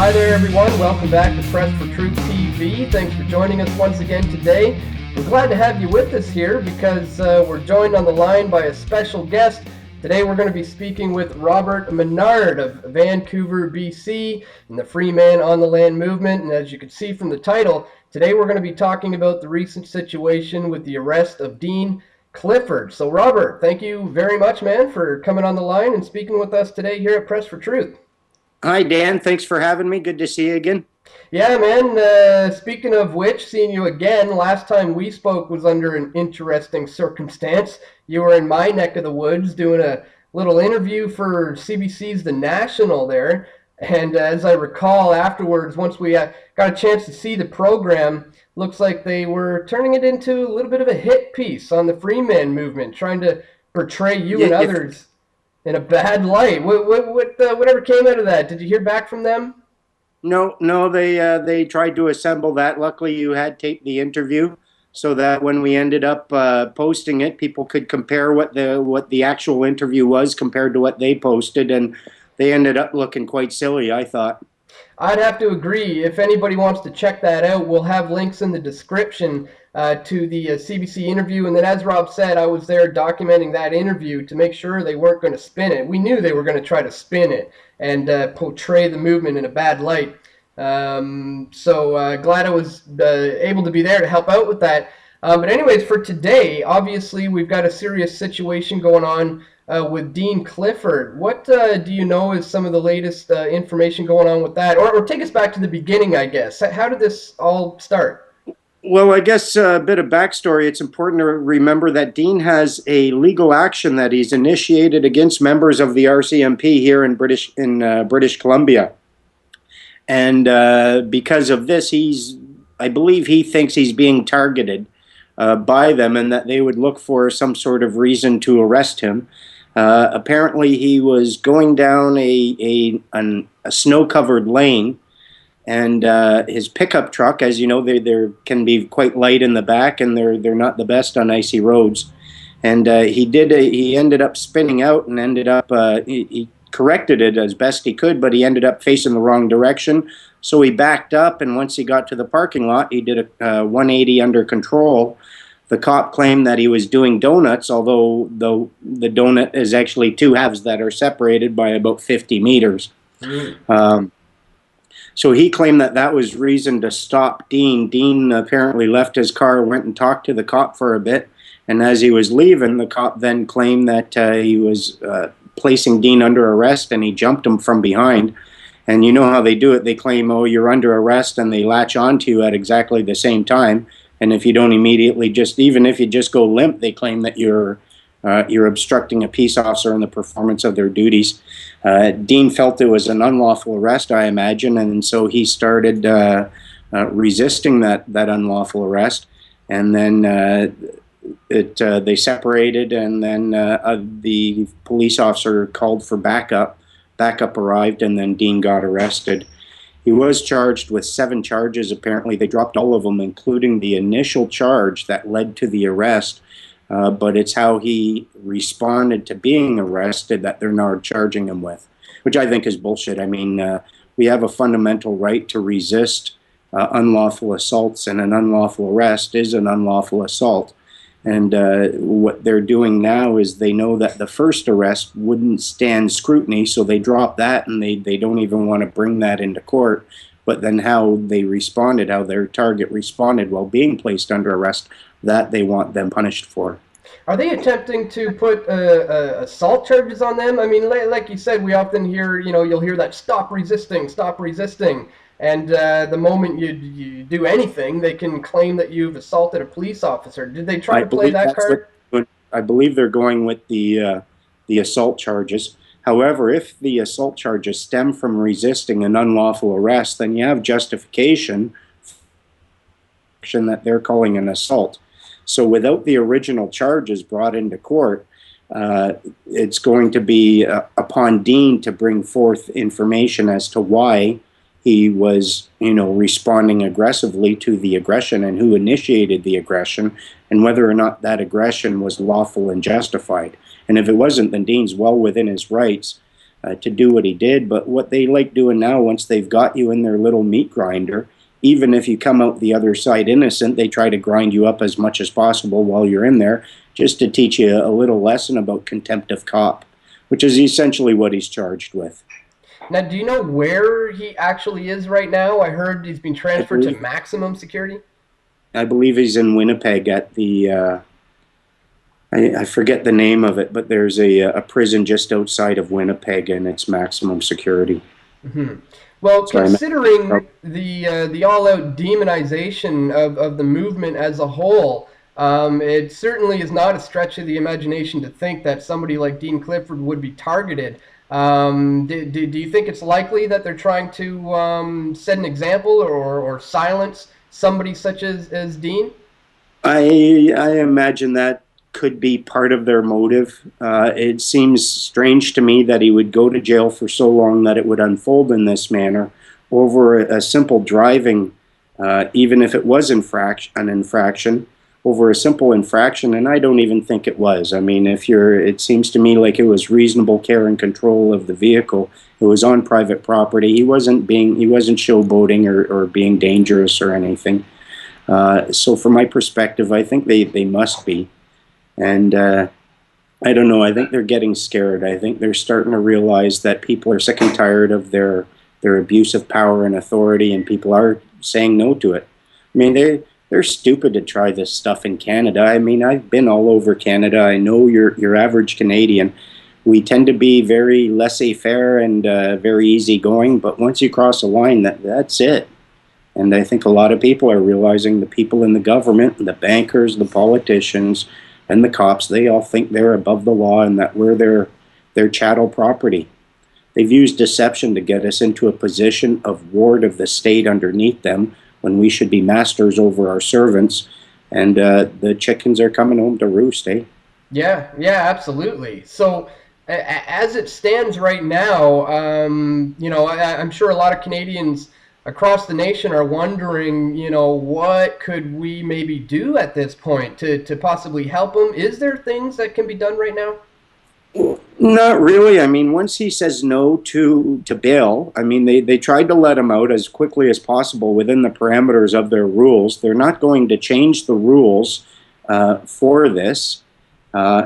Hi there, everyone. Welcome back to Press for Truth TV. Thanks for joining us once again today. We're glad to have you with us here because we're joined on the line by a special guest. Today we're going to be speaking with Robert Menard of Vancouver, BC, and the Freeman on the Land movement. And as you can see from the title, today we're going to be talking about the recent situation with the arrest of Dean Clifford. So Robert, thank you very much, man, for coming on the line and speaking with us today here at Press for Truth. Hi, Dan. Thanks for having me. Good to see you again. Yeah, man. Speaking of which, seeing you again, last time we spoke was under an interesting circumstance. You were in my neck of the woods doing a little interview for CBC's The National there. And as I recall afterwards, once we got a chance to see the program, looks like they were turning it into a little bit of a hit piece on the Freeman movement, trying to portray you and others in a bad light. Whatever came out of that? Did you hear back from them? No, they tried to assemble that. Luckily, you had taped the interview so that when we ended up posting it, people could compare what the actual interview was compared to what they posted, and they ended up looking quite silly, I thought. I'd have to agree. If anybody wants to check that out, we'll have links in the description to the CBC interview. And then, as Rob said, I was there documenting that interview to make sure they weren't going to spin it. We knew they were going to try to spin it and portray the movement in a bad light. So glad I was able to be there to help out with that. But anyways, for today, obviously, we've got a serious situation going on with Dean Clifford. What do you know is some of the latest information going on with that? Or take us back to the beginning, I guess. How did this all start? Well, I guess a bit of backstory. It's important to remember that Dean has a legal action that he's initiated against members of the RCMP here in British Columbia. And because of this, I believe he thinks he's being targeted by them and that they would look for some sort of reason to arrest him. Apparently, he was going down a snow-covered lane, and his pickup truck, as you know, they can be quite light in the back, and they're not the best on icy roads. And he ended up spinning out and ended up he corrected it as best he could, but he ended up facing the wrong direction. So he backed up, and once he got to the parking lot, he did a 180 under control. The cop claimed that he was doing donuts, although the donut is actually two halves that are separated by about 50 meters. So he claimed that was reason to stop Dean. Dean apparently left his car, went and talked to the cop for a bit, and as he was leaving, the cop then claimed that he was placing Dean under arrest, and he jumped him from behind. And you know how they do it. They claim, oh, you're under arrest, and they latch onto you at exactly the same time. And if you don't immediately even if you just go limp, they claim that you're obstructing a peace officer in the performance of their duties. Dean felt it was an unlawful arrest, I imagine, and so he started resisting that unlawful arrest. And then they separated, and then the police officer called for backup. Backup arrived, and then Dean got arrested. He was charged with 7 charges. Apparently, they dropped all of them, including the initial charge that led to the arrest. But it's how he responded to being arrested that they're now charging him with, which I think is bullshit. I mean, we have a fundamental right to resist unlawful assaults, and an unlawful arrest is an unlawful assault. And what they're doing now is they know that the first arrest wouldn't stand scrutiny, so they drop that, and they don't even want to bring that into court. But then how they responded, how their target responded while being placed under arrest, that they want them punished for. Are they attempting to put assault charges on them? I mean, like you said, we often hear, you'll hear that stop resisting. And the moment you do anything, they can claim that you've assaulted a police officer. Did they try to play that card? I believe they're going with the assault charges. However, if the assault charges stem from resisting an unlawful arrest, then you have justification that they're calling an assault. So without the original charges brought into court, it's going to be upon Dean to bring forth information as to why he was, responding aggressively to the aggression and who initiated the aggression and whether or not that aggression was lawful and justified. And if it wasn't, then Dean's well within his rights to do what he did. But what they like doing now, once they've got you in their little meat grinder, even if you come out the other side innocent, they try to grind you up as much as possible while you're in there, just to teach you a little lesson about contempt of cop, which is essentially what he's charged with. Now, do you know where he actually is right now? I heard he's been transferred to maximum security. I believe he's in Winnipeg at the, I forget the name of it, but there's a prison just outside of Winnipeg, and it's maximum security. Mm-hmm. Well, considering the all-out demonization of the movement as a whole, it certainly is not a stretch of the imagination to think that somebody like Dean Clifford would be targeted. Do you think it's likely that they're trying to set an example or silence somebody such as Dean? I imagine that could be part of their motive. It seems strange to me that he would go to jail for so long that it would unfold in this manner over a simple driving, even if it was an infraction, over a simple infraction, and I don't even think it was. I mean, it seems to me like it was reasonable care and control of the vehicle. It was on private property. He wasn't showboating or being dangerous or anything. So from my perspective, I think they must be. And I don't know, I think they're getting scared. I think they're starting to realize that people are sick and tired of their abuse of power and authority, and people are saying no to it. I mean, they're stupid to try this stuff in Canada. I mean, I've been all over Canada. I know your average Canadian. We tend to be very laissez-faire and very easygoing, but once you cross a line, that's it. And I think a lot of people are realizing the people in the government, the bankers, the politicians, and the cops, they all think they're above the law and that we're their chattel property. They've used deception to get us into a position of ward of the state underneath them when we should be masters over our servants, and the chickens are coming home to roost, eh? Yeah, absolutely. So as it stands right now, I'm sure a lot of Canadians across the nation are wondering, what could we maybe do at this point to possibly help them? Is there things that can be done right now? Not really. I mean, once he says no to bail, I mean, they tried to let him out as quickly as possible within the parameters of their rules. They're not going to change the rules for this.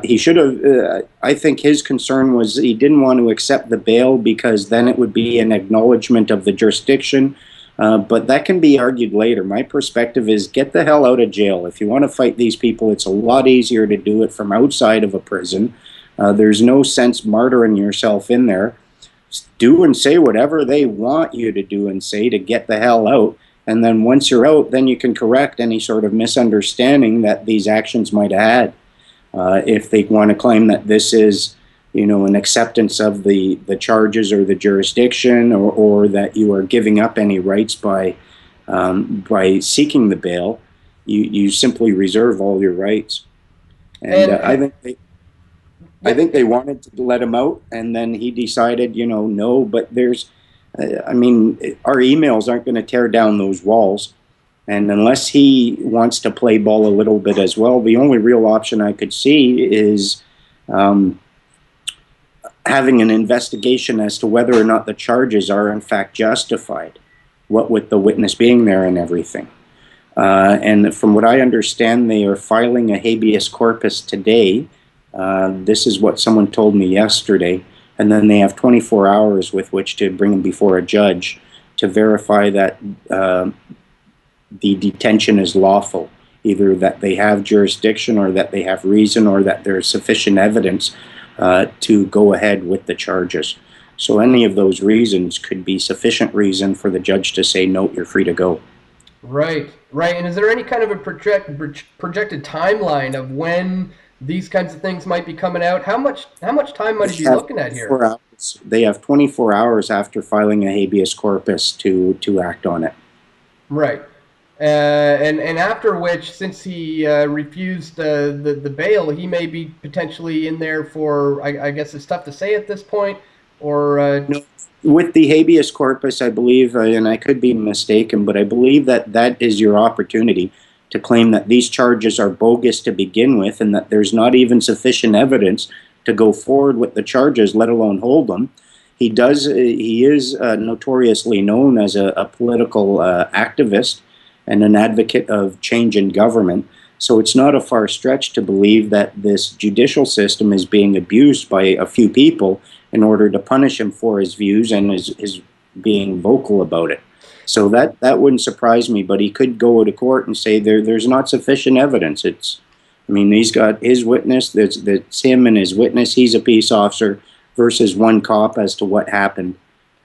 He should have, I think his concern was he didn't want to accept the bail because then it would be an acknowledgement of the jurisdiction. But that can be argued later. My perspective is get the hell out of jail. If you want to fight these people, it's a lot easier to do it from outside of a prison. There's no sense martyring yourself in there. Do and say whatever they want you to do and say to get the hell out. And then once you're out, then you can correct any sort of misunderstanding that these actions might have had. If they want to claim that this is, an acceptance of the charges or the jurisdiction, or that you are giving up any rights by seeking the bail, you simply reserve all your rights. And I think they wanted to let him out, and then he decided, no. But our emails aren't going to tear down those walls. And unless he wants to play ball a little bit as well, the only real option I could see is having an investigation as to whether or not the charges are in fact justified, what with the witness being there and everything. And from what I understand, they are filing a habeas corpus today. This is what someone told me yesterday. And then they have 24 hours with which to bring him before a judge to verify that the detention is lawful, either that they have jurisdiction or that they have reason or that there is sufficient evidence to go ahead with the charges. So any of those reasons could be sufficient reason for the judge to say, no, you're free to go. Right. And is there any kind of a projected timeline of when these kinds of things might be coming out? How much time might he be looking at here? They have 24 hours after filing a habeas corpus to act on it. Right. And after which, since he refused the bail, he may be potentially in there for, I guess it's tough to say at this point, or... No, with the habeas corpus, I believe, and I could be mistaken, but I believe that is your opportunity to claim that these charges are bogus to begin with and that there's not even sufficient evidence to go forward with the charges, let alone hold them. He is notoriously known as a political activist and an advocate of change in government. So it's not a far stretch to believe that this judicial system is being abused by a few people in order to punish him for his views and his being vocal about it. So that wouldn't surprise me, but he could go to court and say there's not sufficient evidence. I mean, he's got his witness, that's him and his witness, he's a peace officer, versus one cop as to what happened.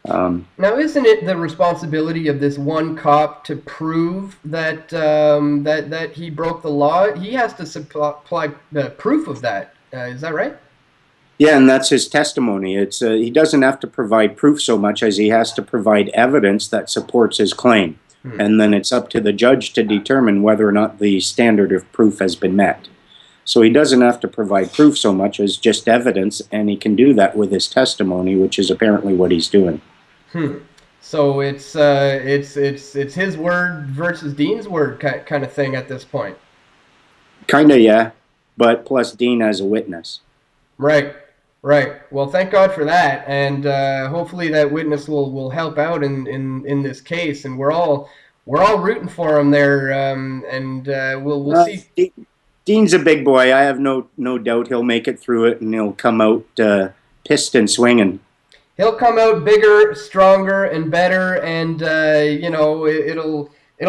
Now, isn't it the responsibility of this one cop to prove that that he broke the law? He has to supply proof of that. Is that right? Yeah, and that's his testimony. He doesn't have to provide proof so much as he has to provide evidence that supports his claim. And then it's up to the judge to determine whether or not the standard of proof has been met. So he doesn't have to provide proof so much as just evidence, and he can do that with his testimony, which is apparently what he's doing. So it's his word versus Dean's word kind of thing at this point. Kinda, yeah. But plus Dean as a witness. Right. Well, thank God for that, and hopefully that witness will help out in this case, and we're all rooting for him there, and we'll see. Dean's a big boy. I have no doubt he'll make it through it, and he'll come out pissed and swinging. He'll come out bigger, stronger, and better, and it'll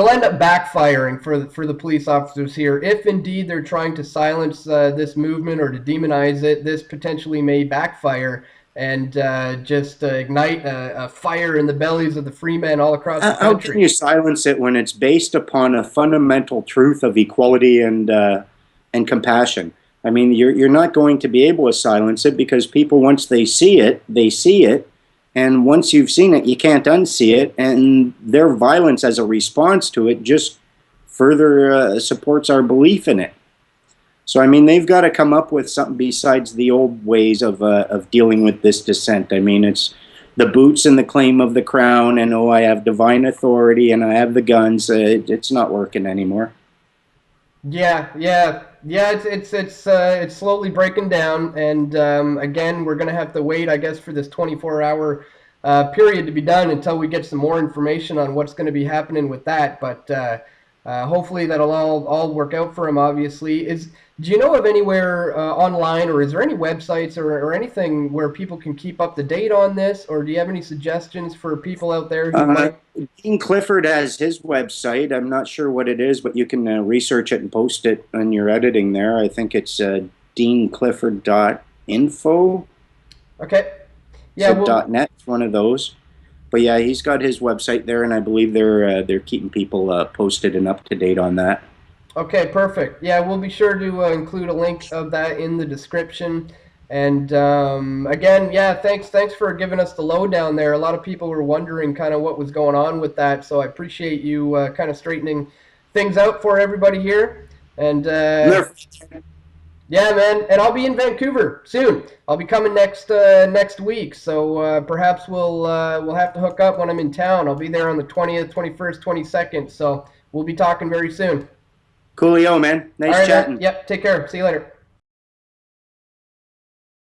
end up backfiring for the police officers here. If indeed they're trying to silence this movement or to demonize it, this potentially may backfire and just ignite a fire in the bellies of the Freemen all across the country. How can you silence it when it's based upon a fundamental truth of equality and compassion? I mean, you're not going to be able to silence it, because people, once they see it, and once you've seen it, you can't unsee it, and their violence as a response to it just further supports our belief in it. So, I mean, they've got to come up with something besides the old ways of dealing with this dissent. I mean, it's the boots and the claim of the crown, and I have divine authority and I have the guns. It's not working anymore. Yeah. It's slowly breaking down, and again, we're gonna have to wait, I guess, for this 24-hour period to be done until we get some more information on what's going to be happening with that. But hopefully that'll all work out for him. Obviously, do you know of anywhere online, or is there any websites or anything where people can keep up to date on this, or do you have any suggestions for people out there who might? Dean Clifford has his website. I'm not sure what it is, but you can research it and post it on your editing there. I think it's deanclifford.info. Okay. Yeah. So .net is one of those. But yeah, he's got his website there, and I believe they're keeping people posted and up to date on that. Okay, perfect. Yeah, we'll be sure to include a link of that in the description. And again, yeah, thanks for giving us the lowdown there. A lot of people were wondering kind of what was going on with that, so I appreciate you kind of straightening things out for everybody here. And yeah, man, and I'll be in Vancouver soon. I'll be coming next week, so perhaps we'll have to hook up when I'm in town. I'll be there on the 20th, 21st, 22nd, so we'll be talking very soon. Coolio, man. Nice chatting. Man. Yep, take care. See you later.